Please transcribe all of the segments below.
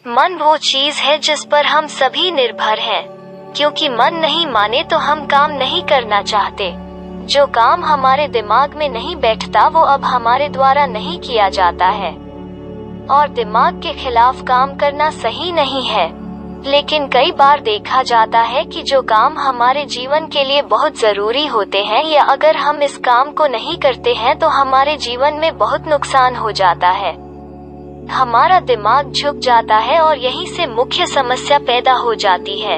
मन वो चीज है जिस पर हम सभी निर्भर हैं, क्योंकि मन नहीं माने तो हम काम नहीं करना चाहते। जो काम हमारे दिमाग में नहीं बैठता वो अब हमारे द्वारा नहीं किया जाता है। और दिमाग के खिलाफ काम करना सही नहीं है, लेकिन कई बार देखा जाता है कि जो काम हमारे जीवन के लिए बहुत जरूरी होते हैं, या अगर हम इस काम को नहीं करते हैं तो हमारे जीवन में बहुत नुकसान हो जाता है। हमारा दिमाग झुक जाता है और यहीं से मुख्य समस्या पैदा हो जाती है।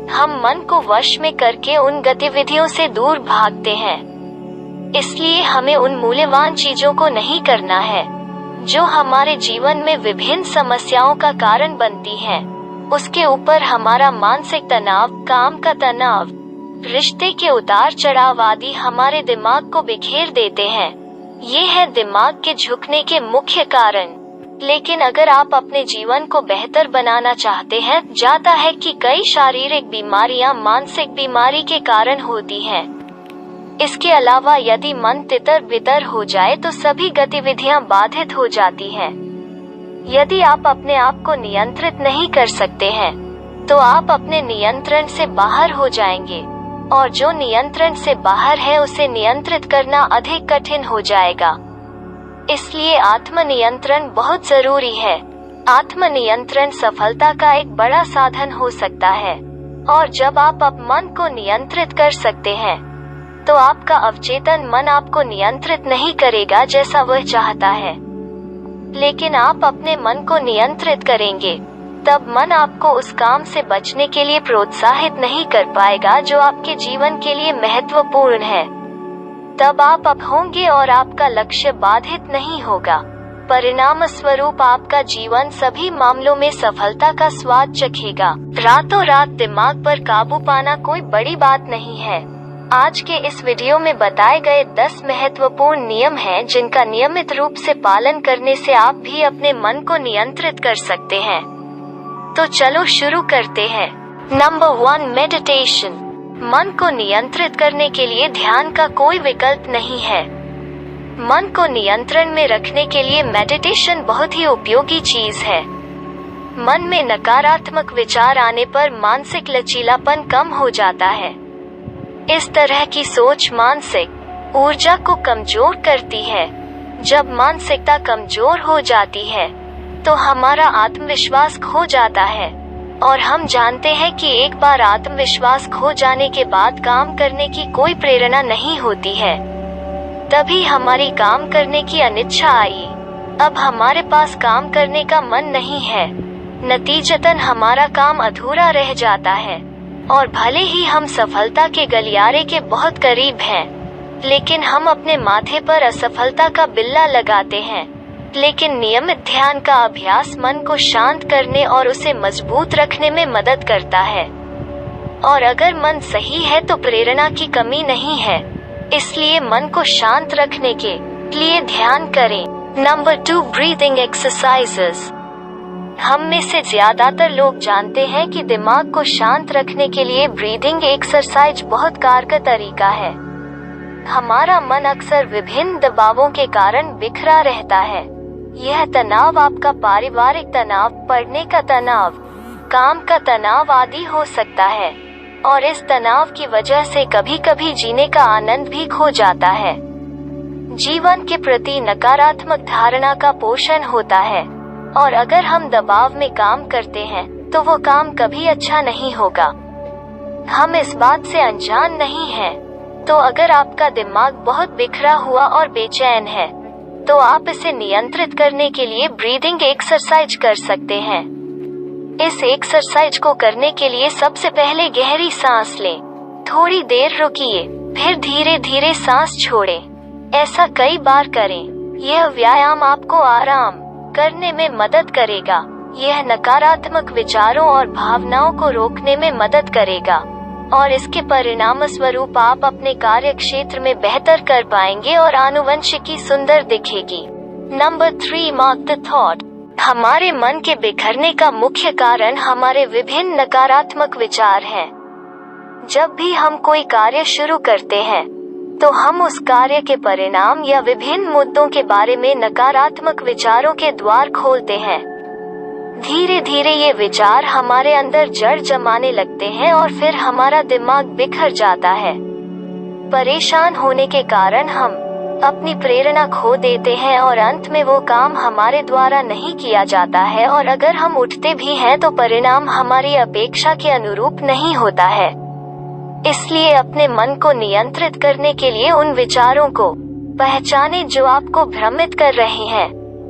हम मन को वश में करके उन गतिविधियों से दूर भागते हैं। इसलिए हमें उन मूल्यवान चीजों को नहीं करना है जो हमारे जीवन में विभिन्न समस्याओं का कारण बनती हैं। उसके ऊपर हमारा मानसिक तनाव, काम का तनाव, रिश्ते के उतार चढ़ाव आदि हमारे दिमाग को बिखेर देते हैं। ये है दिमाग के झुकने के मुख्य कारण। लेकिन अगर आप अपने जीवन को बेहतर बनाना चाहते हैं, जाता है कि कई शारीरिक बीमारियां मानसिक बीमारी के कारण होती हैं। इसके अलावा यदि मन तितर बितर हो जाए तो सभी गतिविधियां बाधित हो जाती हैं। यदि आप अपने आप को नियंत्रित नहीं कर सकते हैं, तो आप अपने नियंत्रण से बाहर हो जाएंगे, और जो नियंत्रण से बाहर है उसे नियंत्रित करना अधिक कठिन हो जाएगा। इसलिए आत्मनियंत्रण बहुत जरूरी है। आत्मनियंत्रण सफलता का एक बड़ा साधन हो सकता है। और जब आप मन को नियंत्रित कर सकते हैं, तो आपका अवचेतन मन आपको नियंत्रित नहीं करेगा जैसा वह चाहता है, लेकिन आप अपने मन को नियंत्रित करेंगे, तब मन आपको उस काम से बचने के लिए प्रोत्साहित नहीं कर पाएगा जो आपके जीवन के लिए महत्वपूर्ण है। तब आप अप होंगे और आपका लक्ष्य बाधित नहीं होगा। परिणाम स्वरूप आपका जीवन सभी मामलों में सफलता का स्वाद चखेगा। रातों रात दिमाग पर काबू पाना कोई बड़ी बात नहीं है। आज के इस वीडियो में बताए गए 10 महत्वपूर्ण नियम हैं जिनका नियमित रूप से पालन करने से आप भी अपने मन को नियंत्रित कर सकते हैं। तो चलो शुरू करते हैं। Number 1, meditation. मन को नियंत्रित करने के लिए ध्यान का कोई विकल्प नहीं है। मन को नियंत्रण में रखने के लिए मेडिटेशन बहुत ही उपयोगी चीज है। मन में नकारात्मक विचार आने पर मानसिक लचीलापन कम हो जाता है। इस तरह की सोच मानसिक ऊर्जा को कमजोर करती है। जब मानसिकता कमजोर हो जाती है तो हमारा आत्मविश्वास खो जाता है, और हम जानते हैं कि एक बार आत्मविश्वास खो जाने के बाद काम करने की कोई प्रेरणा नहीं होती है। तभी हमारी काम करने की अनिच्छा आई। अब हमारे पास काम करने का मन नहीं है। नतीजतन हमारा काम अधूरा रह जाता है, और भले ही हम सफलता के गलियारे के बहुत करीब हैं, लेकिन हम अपने माथे पर असफलता का बिल्ला लगाते हैं। लेकिन नियमित ध्यान का अभ्यास मन को शांत करने और उसे मजबूत रखने में मदद करता है। और अगर मन सही है तो प्रेरणा की कमी नहीं है। इसलिए मन को शांत रखने के लिए ध्यान करें। Number 2, breathing exercises. हम में से ज्यादातर लोग जानते हैं कि दिमाग को शांत रखने के लिए ब्रीदिंग एक्सरसाइज बहुत कारगर तरीका है। हमारा मन अक्सर विभिन्न दबावों के कारण बिखरा रहता है। यह तनाव आपका पारिवारिक तनाव, पढ़ने का तनाव, काम का तनाव आदि हो सकता है, और इस तनाव की वजह से कभी कभी जीने का आनंद भी खो जाता है। जीवन के प्रति नकारात्मक धारणा का पोषण होता है, और अगर हम दबाव में काम करते हैं तो वो काम कभी अच्छा नहीं होगा। हम इस बात से अनजान नहीं हैं। तो अगर आपका दिमाग बहुत बिखरा हुआ और बेचैन है, तो आप इसे नियंत्रित करने के लिए ब्रीदिंग एक्सरसाइज कर सकते हैं। इस एक्सरसाइज को करने के लिए सबसे पहले गहरी सांस लें, थोड़ी देर रुकिए, फिर धीरे धीरे सांस छोड़ें। ऐसा कई बार करें। यह व्यायाम आपको आराम करने में मदद करेगा। यह नकारात्मक विचारों और भावनाओं को रोकने में मदद करेगा, और इसके परिणाम स्वरूप आप अपने कार्य क्षेत्र में बेहतर कर पाएंगे और आनुवंशिकी सुंदर दिखेगी। Number 3, mark the thought. हमारे मन के बिखरने का मुख्य कारण हमारे विभिन्न नकारात्मक विचार हैं। जब भी हम कोई कार्य शुरू करते हैं, तो हम उस कार्य के परिणाम या विभिन्न मुद्दों के बारे में नकारात्मक विचारों के द्वार खोलते हैं। धीरे धीरे ये विचार हमारे अंदर जड़ जमाने लगते हैं और फिर हमारा दिमाग बिखर जाता है। परेशान होने के कारण हम अपनी प्रेरणा खो देते हैं और अंत में वो काम हमारे द्वारा नहीं किया जाता है, और अगर हम उठते भी हैं तो परिणाम हमारी अपेक्षा के अनुरूप नहीं होता है। इसलिए अपने मन को नियंत्रित करने के लिए उन विचारों को पहचाने जो आपको भ्रमित कर रहे हैं।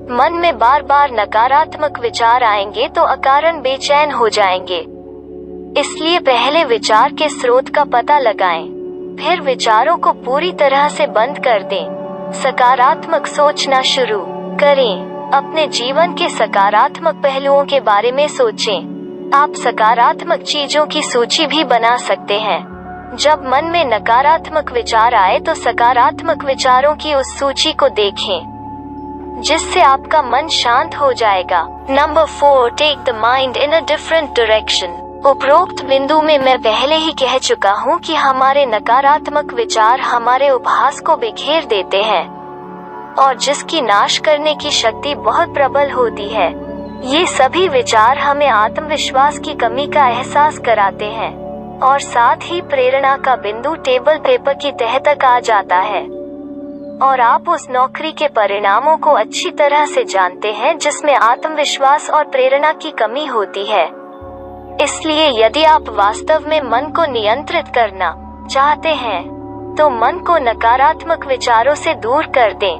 मन में बार बार नकारात्मक विचार आएंगे तो अकारण बेचैन हो जाएंगे। इसलिए पहले विचार के स्रोत का पता लगाएं, फिर विचारों को पूरी तरह से बंद कर दें। सकारात्मक सोचना शुरू करें। अपने जीवन के सकारात्मक पहलुओं के बारे में सोचें। आप सकारात्मक चीजों की सूची भी बना सकते हैं। जब मन में नकारात्मक विचार आए तो सकारात्मक विचारों की उस सूची को देखें, जिससे आपका मन शांत हो जाएगा। Number 4, take the mind in a different direction. उपरोक्त बिंदु में मैं पहले ही कह चुका हूँ कि हमारे नकारात्मक विचार हमारे उपहास को बिखेर देते हैं और जिसकी नाश करने की शक्ति बहुत प्रबल होती है। ये सभी विचार हमें आत्मविश्वास की कमी का एहसास कराते हैं और साथ ही प्रेरणा का बिंदु टेबल पेपर की तह तक आ जाता है और आप उस नौकरी के परिणामों को अच्छी तरह से जानते हैं जिसमें आत्मविश्वास और प्रेरणा की कमी होती है। इसलिए यदि आप वास्तव में मन को नियंत्रित करना चाहते हैं तो मन को नकारात्मक विचारों से दूर कर दें,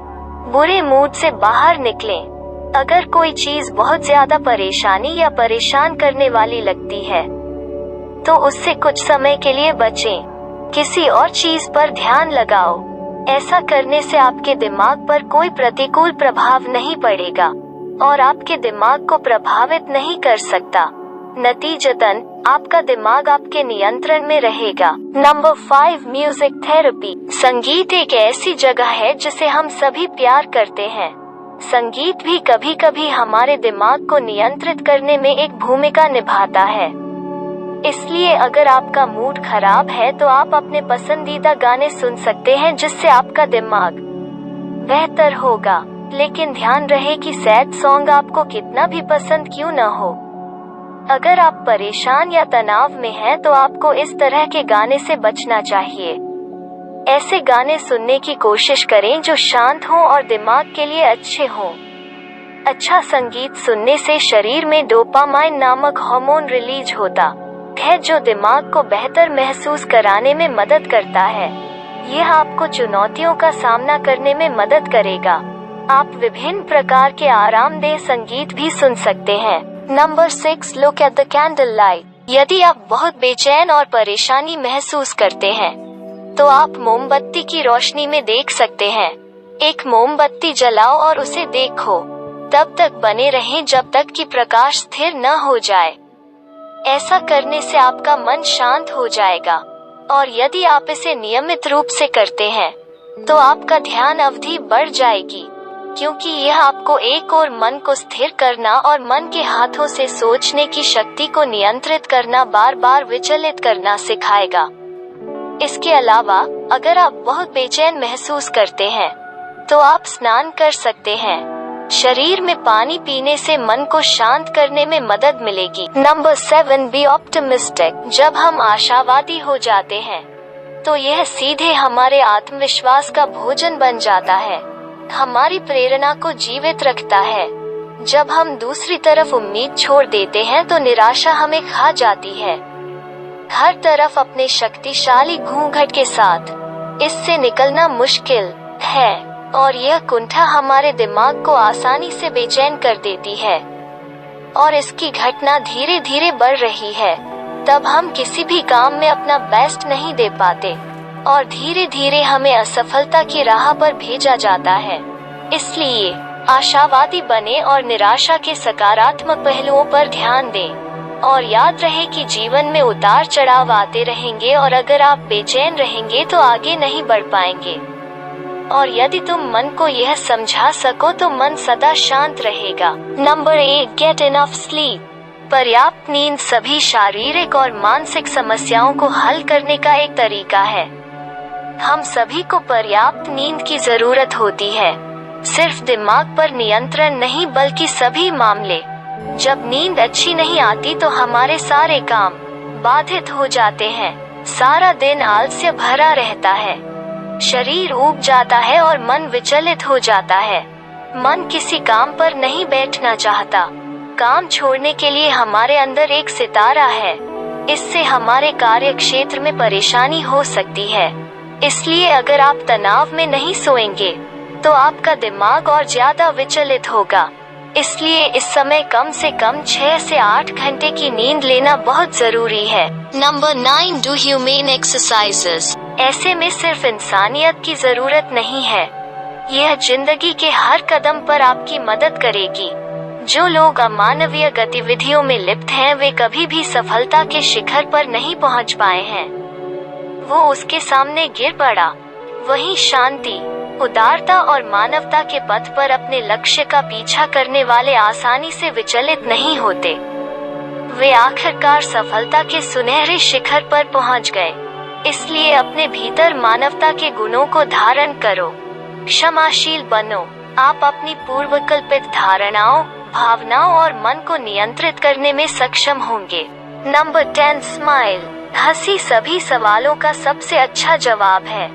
बुरे मूड से बाहर निकलें। अगर कोई चीज बहुत ज्यादा परेशानी या परेशान करने वाली लगती है तो उससे कुछ समय के लिए बचें। किसी और चीज पर ध्यान लगाओ। ऐसा करने से आपके दिमाग पर कोई प्रतिकूल प्रभाव नहीं पड़ेगा और आपके दिमाग को प्रभावित नहीं कर सकता। नतीजतन आपका दिमाग आपके नियंत्रण में रहेगा। Number 5, music therapy. संगीत एक ऐसी जगह है जिसे हम सभी प्यार करते हैं। संगीत भी कभी कभी हमारे दिमाग को नियंत्रित करने में एक भूमिका निभाता है। इसलिए अगर आपका मूड खराब है तो आप अपने पसंदीदा गाने सुन सकते हैं जिससे आपका दिमाग बेहतर होगा। लेकिन ध्यान रहे कि सैड सॉन्ग आपको कितना भी पसंद क्यों न हो, अगर आप परेशान या तनाव में हैं तो आपको इस तरह के गाने से बचना चाहिए। ऐसे गाने सुनने की कोशिश करें जो शांत हों और दिमाग के लिए अच्छे हों। अच्छा संगीत सुनने से शरीर में डोपामाइन नामक हार्मोन रिलीज होता है जो दिमाग को बेहतर महसूस कराने में मदद करता है। यह आपको चुनौतियों का सामना करने में मदद करेगा। आप विभिन्न प्रकार के आरामदेह संगीत भी सुन सकते हैं। Number 6, look at the candle light. यदि आप बहुत बेचैन और परेशानी महसूस करते हैं तो आप मोमबत्ती की रोशनी में देख सकते हैं। एक मोमबत्ती जलाओ और उसे देखो। तब तक बने रहें जब तक कि प्रकाश स्थिर न हो जाए। ऐसा करने से आपका मन शांत हो जाएगा और यदि आप इसे नियमित रूप से करते हैं तो आपका ध्यान अवधि बढ़ जाएगी, क्योंकि यह आपको एक और मन को स्थिर करना और मन के हाथों से सोचने की शक्ति को नियंत्रित करना, बार बार विचलित करना सिखाएगा। इसके अलावा अगर आप बहुत बेचैन महसूस करते हैं तो आप स्नान कर सकते हैं। शरीर में पानी पीने से मन को शांत करने में मदद मिलेगी। Number 7, be optimistic. जब हम आशावादी हो जाते हैं तो यह सीधे हमारे आत्मविश्वास का भोजन बन जाता है, हमारी प्रेरणा को जीवित रखता है। जब हम दूसरी तरफ उम्मीद छोड़ देते हैं तो निराशा हमें खा जाती है। हर तरफ अपने शक्तिशाली घूंघट के साथ इससे निकलना मुश्किल है और यह कुंठा हमारे दिमाग को आसानी से बेचैन कर देती है और इसकी घटना धीरे धीरे बढ़ रही है। तब हम किसी भी काम में अपना बेस्ट नहीं दे पाते और धीरे धीरे हमें असफलता की राह पर भेजा जाता है। इसलिए आशावादी बने और निराशा के सकारात्मक पहलुओं पर ध्यान दें और याद रहे कि जीवन में उतार चढ़ाव आते रहेंगे और अगर आप बेचैन रहेंगे तो आगे नहीं बढ़ पाएंगे। और यदि तुम मन को यह समझा सको तो मन सदा शांत रहेगा। Number 8, get enough sleep. पर्याप्त नींद सभी शारीरिक और मानसिक समस्याओं को हल करने का एक तरीका है। हम सभी को पर्याप्त नींद की जरूरत होती है। सिर्फ दिमाग पर नियंत्रण नहीं बल्कि सभी मामले जब नींद अच्छी नहीं आती तो हमारे सारे काम बाधित हो जाते हैं। सारा दिन आलस्य भरा रहता है, शरीर ऊब जाता है और मन विचलित हो जाता है। मन किसी काम पर नहीं बैठना चाहता। काम छोड़ने के लिए हमारे अंदर एक सितारा है। इससे हमारे कार्य क्षेत्र में परेशानी हो सकती है। इसलिए अगर आप तनाव में नहीं सोएंगे तो आपका दिमाग और ज्यादा विचलित होगा। इसलिए इस समय कम से कम 6 से 8 घंटे की नींद लेना बहुत जरूरी है। Number 9, do humane exercises. ऐसे में सिर्फ इंसानियत की जरूरत नहीं है, यह जिंदगी के हर कदम पर आपकी मदद करेगी। जो लोग अमानवीय गतिविधियों में लिप्त हैं वे कभी भी सफलता के शिखर पर नहीं पहुंच पाए हैं, वो उसके सामने गिर पड़ा। वहीं शांति, उदारता और मानवता के पथ पर अपने लक्ष्य का पीछा करने वाले आसानी से विचलित नहीं होते। वे आखिरकार सफलता के सुनहरे शिखर पर पहुंच गए। इसलिए अपने भीतर मानवता के गुणों को धारण करो, क्षमाशील बनो। आप अपनी पूर्वकल्पित धारणाओं, भावनाओं और मन को नियंत्रित करने में सक्षम होंगे। Number 10, smile. हंसी सभी सवालों का सबसे अच्छा जवाब है।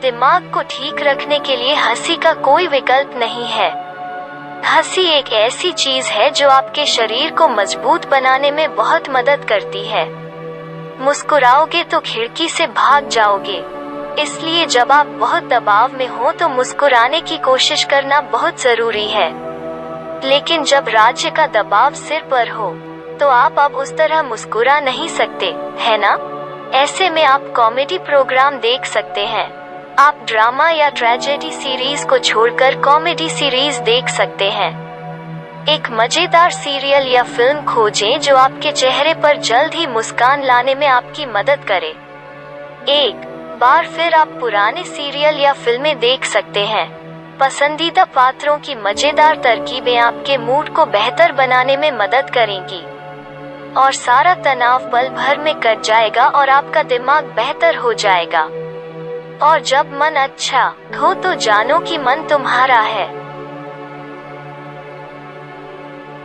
दिमाग को ठीक रखने के लिए हंसी का कोई विकल्प नहीं है। हंसी एक ऐसी चीज है जो आपके शरीर को मजबूत बनाने में बहुत मदद करती है। मुस्कुराओगे तो खिड़की से भाग जाओगे। इसलिए जब आप बहुत दबाव में हो तो मुस्कुराने की कोशिश करना बहुत जरूरी है। लेकिन जब राज्य का दबाव सिर पर हो तो आप अब उस तरह मुस्कुरा नहीं सकते, है ना? ऐसे में आप कॉमेडी प्रोग्राम देख सकते हैं। आप ड्रामा या ट्रेजेडी सीरीज को छोड़कर कॉमेडी सीरीज देख सकते हैं। एक मजेदार सीरियल या फिल्म खोजें जो आपके चेहरे पर जल्द ही मुस्कान लाने में आपकी मदद करे। एक बार फिर आप पुराने सीरियल या फिल्में देख सकते हैं। पसंदीदा पात्रों की मजेदार तरकीबें आपके मूड को बेहतर बनाने में मदद करेंगी और सारा तनाव पल भर में कट जाएगा और आपका दिमाग बेहतर हो जाएगा। और जब मन अच्छा हो तो जानो कि मन तुम्हारा है।